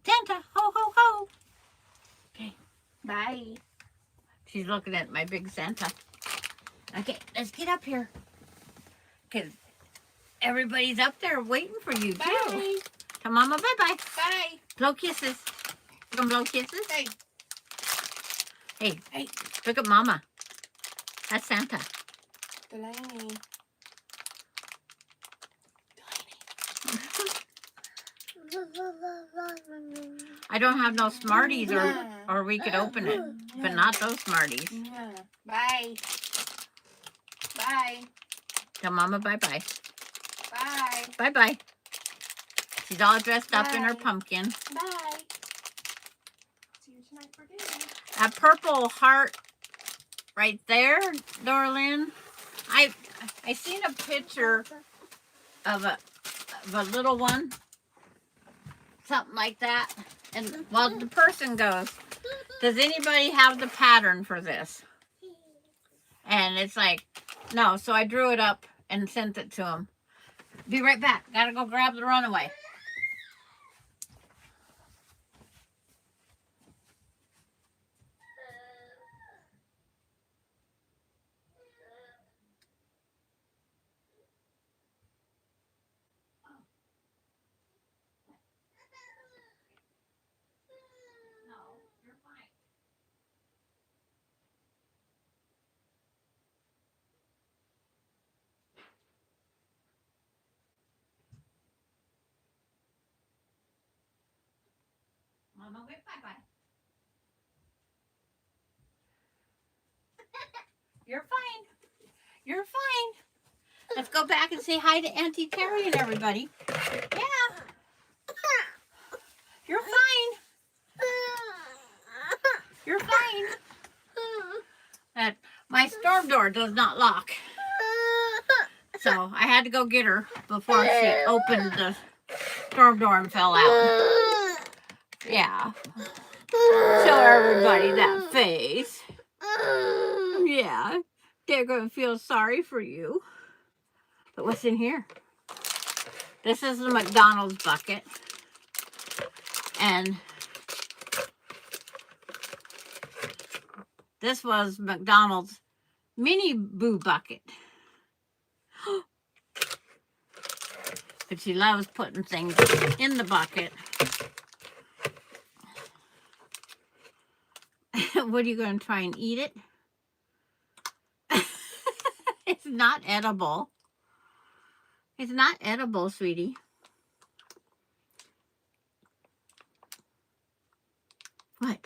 Santa, ho ho ho. Okay, Bye. she's looking at my big Santa. Okay, let's get up here. Because everybody's up there waiting for you, too. Bye. Tell Mama bye-bye. Bye. Blow kisses. You gonna blow kisses? Hey. Hey, Hey. look at Mama. That's Santa. Delaney. I don't have no Smarties or we could open it. But not those Smarties. Yeah. Bye. Bye. Tell Mama bye-bye. Bye. Bye-bye. She's all dressed up in her Bye. pumpkin. Bye. See you tonight for dinner. That purple heart right there, Dorlyn. I seen a picture of a little one, something like that. And well, the person goes, "Does anybody have the pattern for this?" And it's like, no. So I drew it up and sent it to him. Be right back. Gotta go grab the runaway. Mama, wait, bye-bye. You're fine. You're fine. Let's go back and say hi to Auntie Terry and everybody. Yeah. You're fine. You're fine. My storm door does not lock. So I had to go get her before she opened the storm door and fell out. Yeah. Show everybody that face. Yeah. They're going to feel sorry for you. But what's in here? This is the McDonald's bucket. And this was McDonald's mini boo bucket. But she loves putting things in the bucket. What are you going to try and eat it? It's not edible. It's not edible, sweetie. What?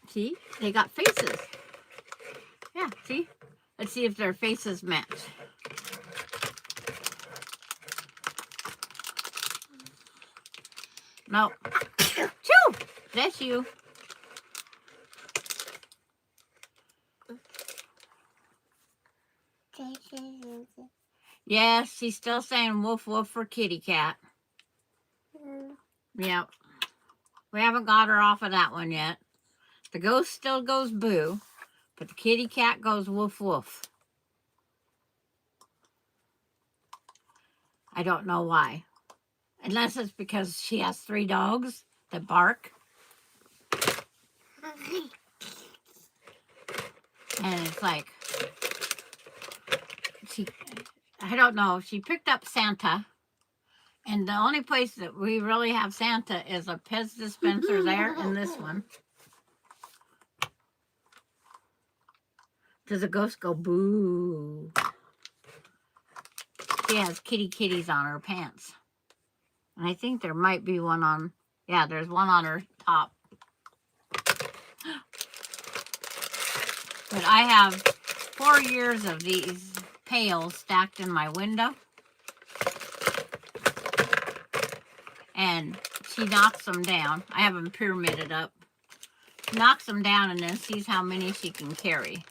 See? They got faces. Yeah, see? Let's see if their faces match. No. Choo! Bless you. Yes, she's still saying woof woof for kitty cat. Yep. We haven't got her off of that one yet. The ghost still goes boo, but the kitty cat goes woof woof. I don't know why. Unless it's because she has 3 dogs that bark. And it's like, I don't know. She picked up Santa. And the only place that we really have Santa is a Pez dispenser there and this one. Does the ghost go boo? She has kitties on her pants. And I think there might be one on, yeah, there's one on her top. But I have 4 years of these pails stacked in my window. And she knocks them down. I have them pyramided up. Knocks them down and then sees how many she can carry.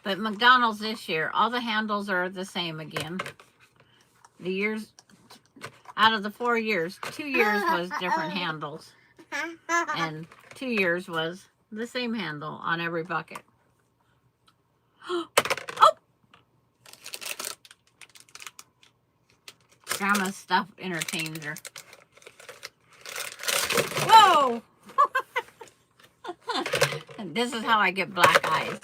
But McDonald's this year, all the handles are the same again. The years, out of the 4 years, 2 years was different handles. And 2 years was the same handle on every bucket. Oh! Grandma's stuff entertains her. Whoa! And this is how I get black eyes.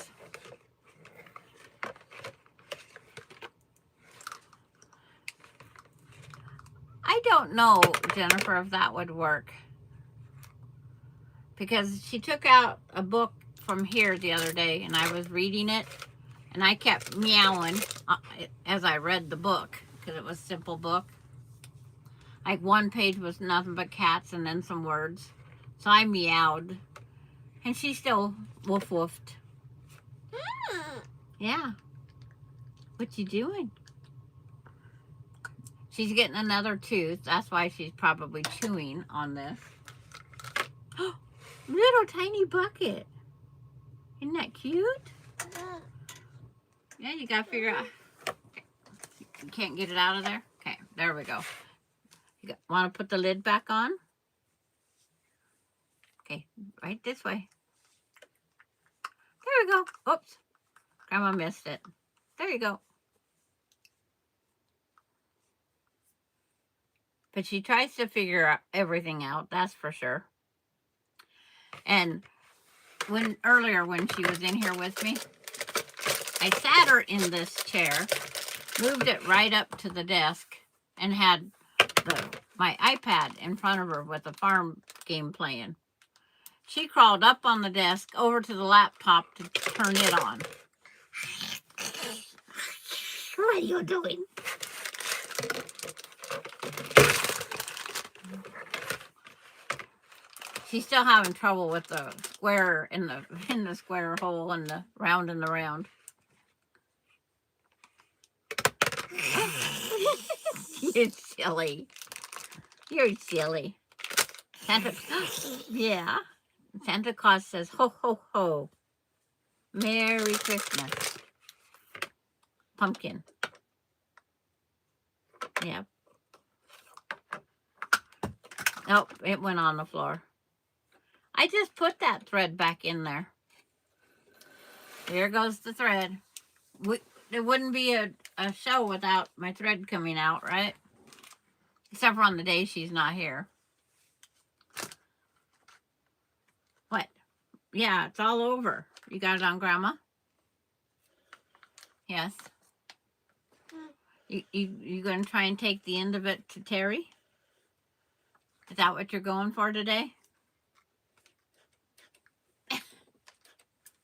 I don't know, Jennifer, if that would work. Because she took out a book from here the other day and I was reading it and I kept meowing as I read the book because it was a simple book. Like one page was nothing but cats and then some words. So I meowed and she still woof woofed. Yeah. What you doing? She's getting another tooth. That's why she's probably chewing on this. Little tiny bucket. Isn't that cute? Yeah, you gotta figure out. You can't get it out of there? Okay, there we go. You want to put the lid back on? Okay, right this way. There we go. Oops. Grandma missed it. There you go. But she tries to figure everything out, that's for sure. And earlier when she was in here with me, I sat her in this chair, moved it right up to the desk, and had my iPad in front of her with the farm game playing. She crawled up on the desk over to the laptop to turn it on. What are you doing? She's still having trouble with the square in the square hole and the round and the round. You're silly. You're silly. Santa, yeah. Santa Claus says, ho, ho, ho. Merry Christmas. Pumpkin. Yeah. Oh, it went on the floor. I just put that thread back in there. Here goes the thread. There wouldn't be a show without my thread coming out, right? Except for on the day she's not here. What? Yeah, it's all over. You got it on Grandma? Yes. You gonna try and take the end of it to Terry? Is that what you're going for today?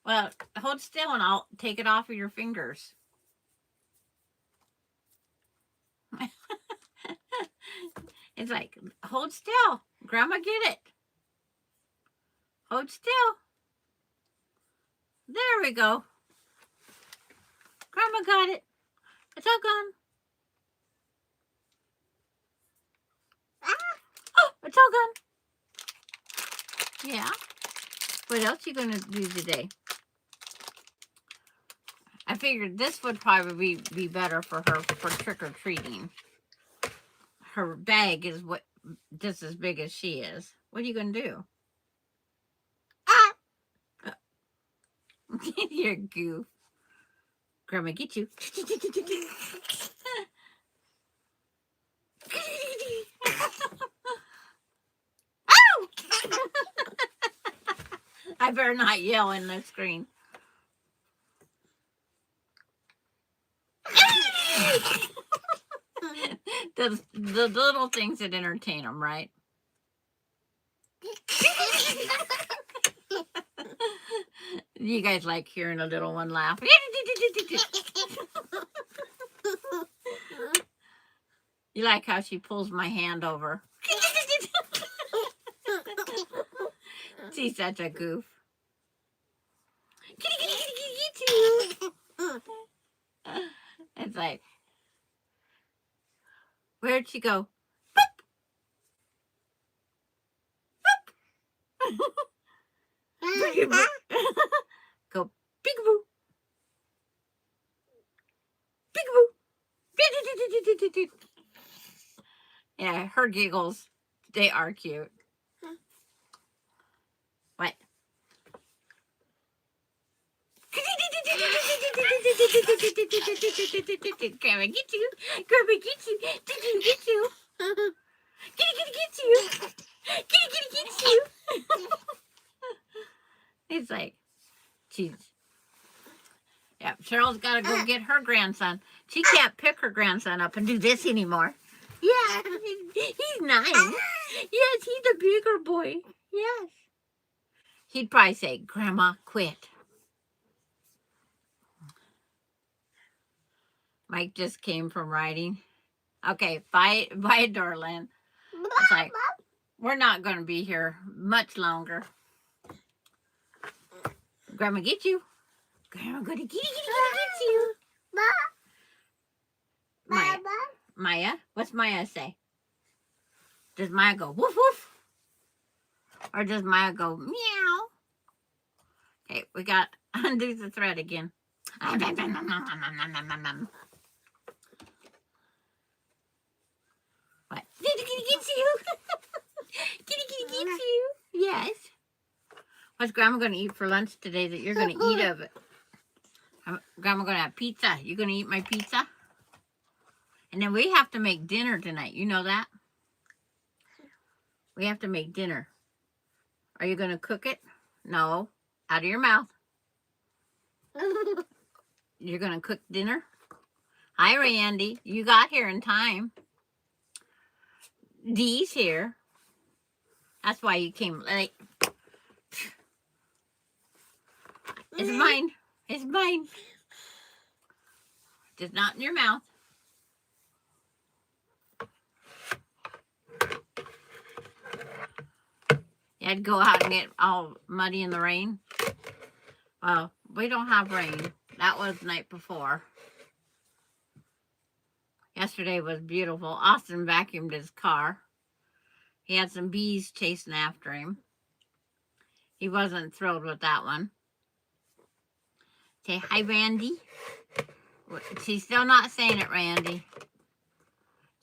Well, hold still and I'll take it off of your fingers. It's like, hold still. Grandma, get it. Hold still. There we go. Grandma got it. It's all gone. Oh, it's all gone. Yeah. What else you gonna do today? I figured this would probably be better for her for trick-or-treating. Her bag is just as big as she is. What are you gonna do? You're a goof. Grandma, get you. Ow! I better not yell in the screen. the little things that entertain them, right? You guys like hearing a little one laugh. You like how she pulls my hand over. She's such a goof. It's like, where'd she go? Go peekaboo. Peekaboo. Yeah, her giggles, they are cute. What? Grandma, get you. Grandma, get you. Get you. Get you. Get you. It's like, she's, yeah, Cheryl's got to go get her grandson. She can't pick her grandson up and do this anymore. Yeah, he's 9. Yes, he's a bigger boy. Yes. He'd probably say, Grandma, quit. Mike just came from riding. Okay, bye, Darlene. It's like, we're not going to be here much longer. Grandma, get you. Grandma, going to get you. Maya, what's Maya say? Does Maya go woof woof? Or does Maya go meow? Okay, we got undo the thread again. What? Kitty gets you. Kitty gets you. Yes. What's Grandma going to eat for lunch today that you're going to eat of it? Grandma going to have pizza. You going to eat my pizza? And then we have to make dinner tonight. You know that? We have to make dinner. Are you going to cook it? No. Out of your mouth. You're going to cook dinner? Hi, Randy. You got here in time. Dee's here. That's why you came late. It's mine. It's mine. Just not in your mouth. You had to go out and get all muddy in the rain. Well, we don't have rain. That was the night before. Yesterday was beautiful. Austin vacuumed his car. He had some bees chasing after him. He wasn't thrilled with that one. Say hi, Randy. She's still not saying it, Randy.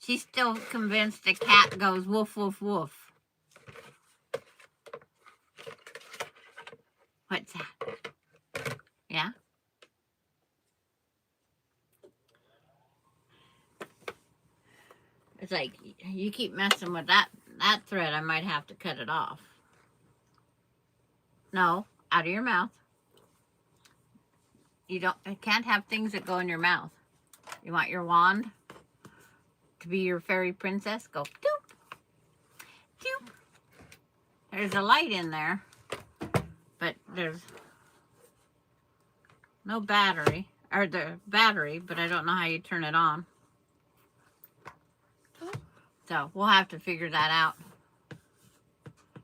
She's still convinced the cat goes woof, woof, woof. What's that? Yeah? It's like you keep messing with that thread, I might have to cut it off. No, out of your mouth. You can't have things that go in your mouth. You want your wand to be your fairy princess? Go doop, doop. There's a light in there, but there's no battery, or the battery, but I don't know how you turn it on. So we'll have to figure that out.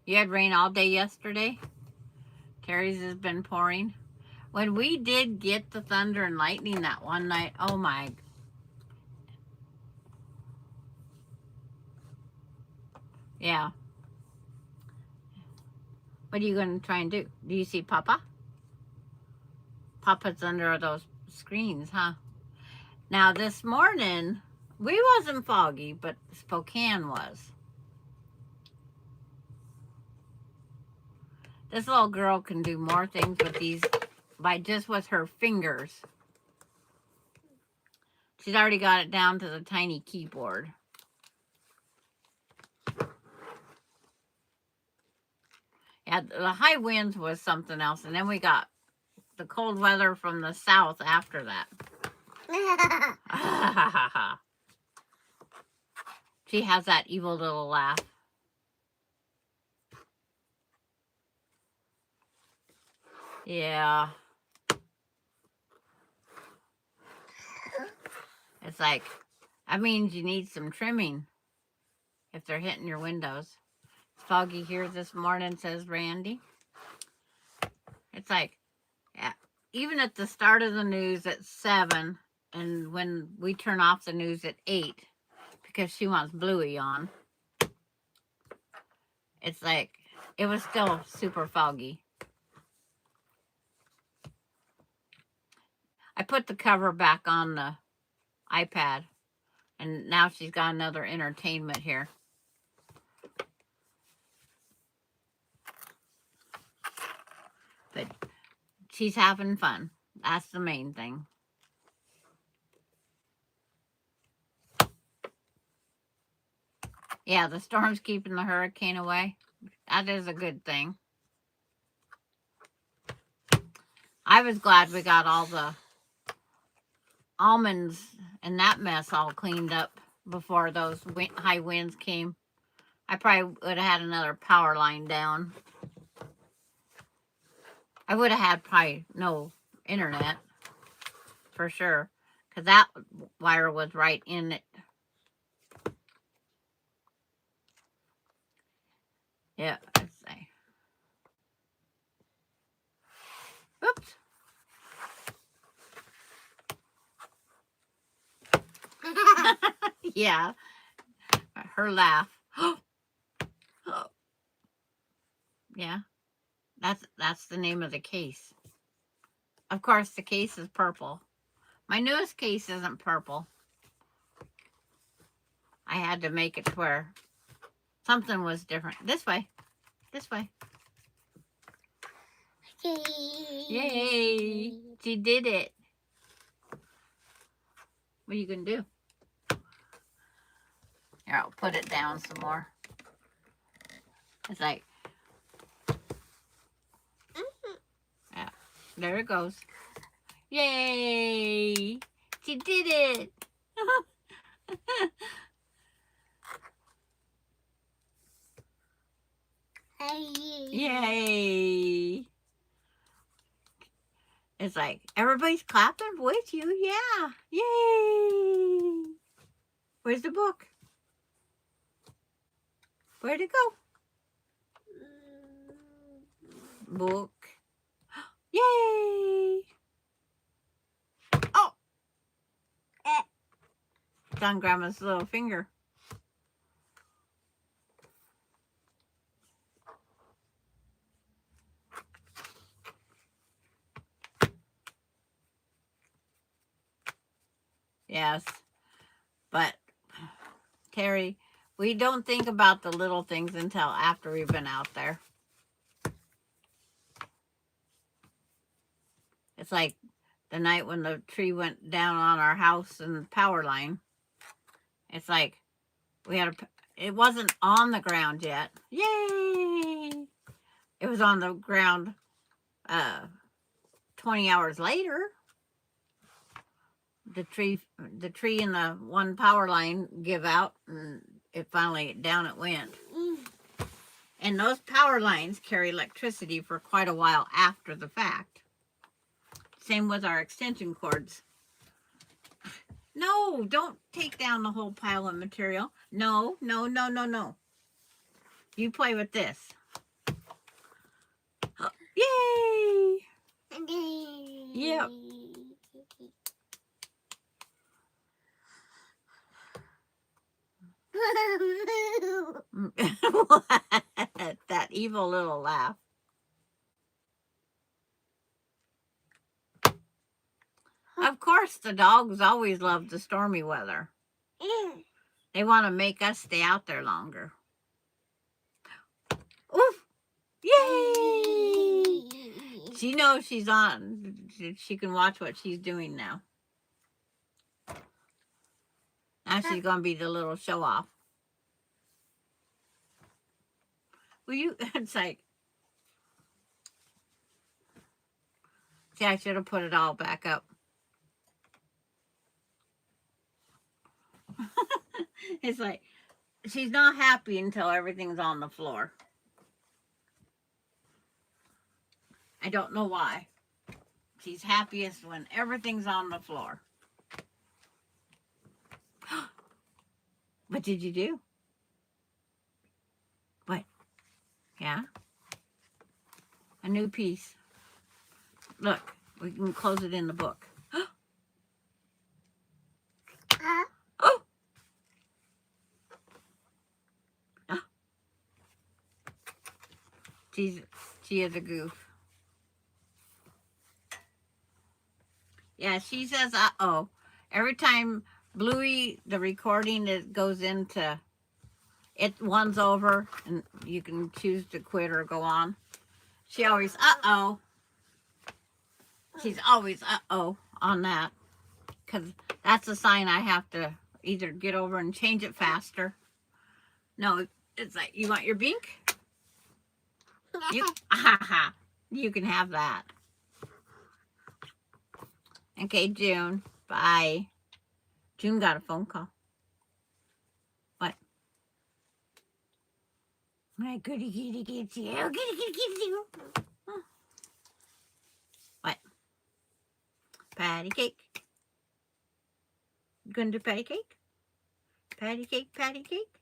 You had rain all day yesterday. Terry's has been pouring. When we did get the thunder and lightning that one night, oh my. Yeah. What are you going to try and do? Do you see Papa? Papa's under those screens, huh? Now this morning, we wasn't foggy, but Spokane was. This little girl can do more things with these by just with her fingers. She's already got it down to the tiny keyboard. Yeah, the high winds was something else, and then we got the cold weather from the south after that. She has that evil little laugh. Yeah. It's like, that means you need some trimming if they're hitting your windows. It's foggy here this morning, says Randy. It's like, yeah, even at the start of the news at 7, and when we turn off the news at 8, because she wants Bluey on, it's like, it was still super foggy. I put the cover back on the iPad, and now she's got another entertainment here. But she's having fun. That's the main thing. Yeah, the storm's keeping the hurricane away. That is a good thing. I was glad we got all the almonds and that mess all cleaned up before those high winds came. I probably would have had another power line down. I would have had probably no internet for sure, because that wire was right in it. Yeah, let's see. Oops. Yeah, her laugh. Yeah, that's the name of the case. Of course, the case is purple. My newest case isn't purple. I had to make it to where something was different. This way. This way. Yay! She did it. What are you going to do? Here, I'll put it down some more. It's like, yeah, there it goes. Yay! She did it! Yay! It's like, everybody's clapping with you. Yeah! Yay! Where's the book? Where'd it go? Book. Yay! Oh! It's on Grandma's little finger. Yes. But, Terry, we don't think about the little things until after we've been out there. It's like the night when the tree went down on our house and the power line. It's like, We had it wasn't on the ground yet. Yay! It was on the ground 20 hours later. The tree and the one power line give out, and it finally down it went. And those power lines carry electricity for quite a while after the fact. Same with our extension cords. No, don't take down the whole pile of material. No, no, no, no, no. You play with this. Oh, yay! Yep. That evil little laugh. Of course, the dogs always love the stormy weather. They want to make us stay out there longer. Oof! Yay! She knows she's on. She can watch what she's doing now. Now she's going to be the little show off. Will you? It's like, see, I should have put it all back up. It's like, she's not happy until everything's on the floor. I don't know why. She's happiest when everything's on the floor. What did you do? What? Yeah? A new piece. Look, we can close it in the book. Oh! She is a goof. Yeah, she says, uh-oh. Every time Bluey, the recording, it goes into, one's over, and you can choose to quit or go on. She always, uh-oh. She's always, uh-oh, on that. Because that's a sign I have to either get over and change it faster. No, it's like, you want your bink? You can have that. Okay, June. Bye. June got a phone call. What? My goody kitty gets you. Oh, goody kitty gets you. What? Patty cake. You gonna do patty cake? Patty cake, patty cake.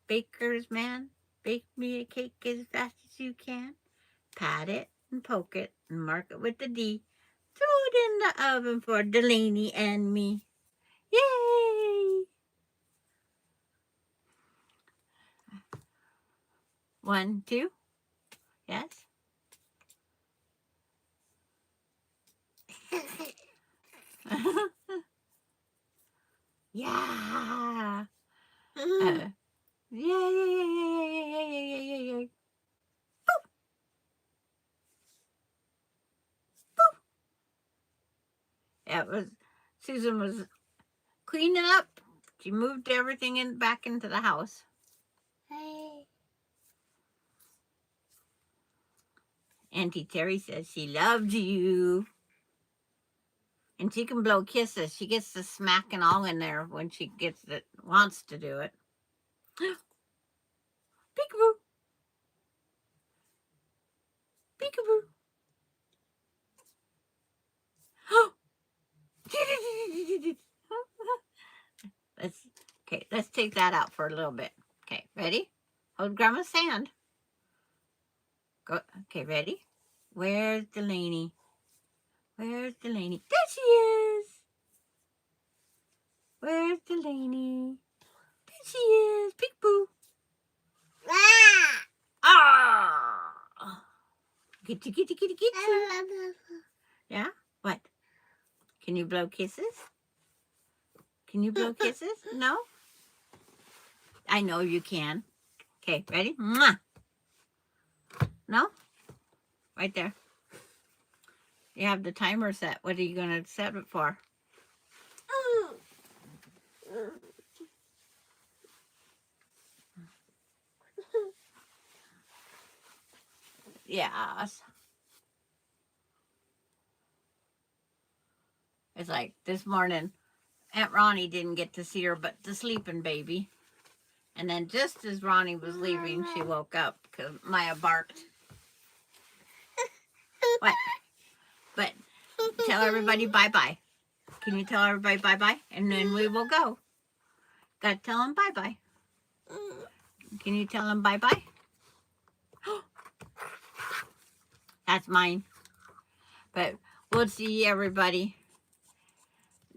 Baker's man, bake me a cake as fast as you can. Pat it and poke it and mark it with the D. Throw it in the oven for Delaney and me. Yay! 1, 2. Yes? Yeah. Yeah, yeah, yeah, yeah, yeah, yeah, yeah, yeah, yeah. Boop. Boop. Yeah, it was, Susan was cleaning up. She moved everything back into the house. Hey. Auntie Terry says she loves you. And she can blow kisses. She gets the smack and all in there when she wants to do it. Peekaboo. Peekaboo. Let's take that out for a little bit. Okay, ready? Hold Grandma's hand. Go. Okay, ready? Where's Delaney? Where's Delaney? There she is. Where's Delaney? There she is. Peekaboo. Ah! Get you. Yeah? What? Can you blow kisses? Can you blow kisses? No? I know you can. Okay, ready? Mwah! No? Right there. You have the timer set. What are you going to set it for? Yes. It's like this morning, Aunt Ronnie didn't get to see her, but the sleeping baby. And then just as Ronnie was leaving, she woke up because Maya barked. What? But tell everybody bye-bye. Can you tell everybody bye-bye? And then we will go. Gotta tell them bye-bye. Can you tell them bye-bye? That's mine. But we'll see everybody.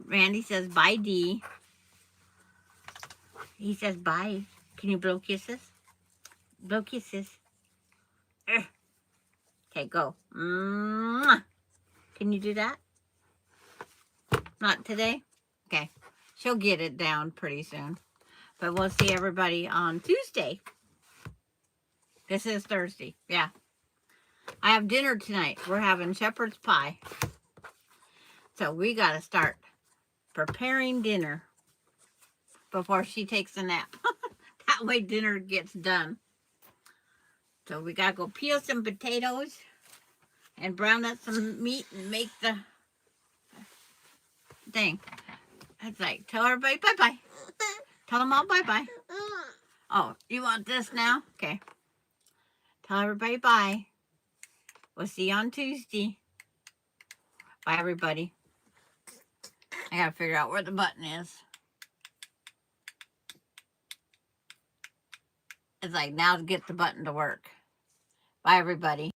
Randy says bye, Dee. He says bye. Can you blow kisses? Blow kisses. Okay, go. Mwah. Can you do that? Not today? Okay. She'll get it down pretty soon. But we'll see everybody on Tuesday. This is Thursday. Yeah. I have dinner tonight. We're having shepherd's pie. So we got to start preparing dinner before she takes a nap. That way dinner gets done. So we got to go peel some potatoes and brown up some meat and make the thing. It's like, tell everybody bye-bye. Tell them all bye-bye. Oh, you want this now? Okay. Tell everybody bye. We'll see you on Tuesday. Bye, everybody. I gotta figure out where the button is. It's like, now to get the button to work. Bye, everybody.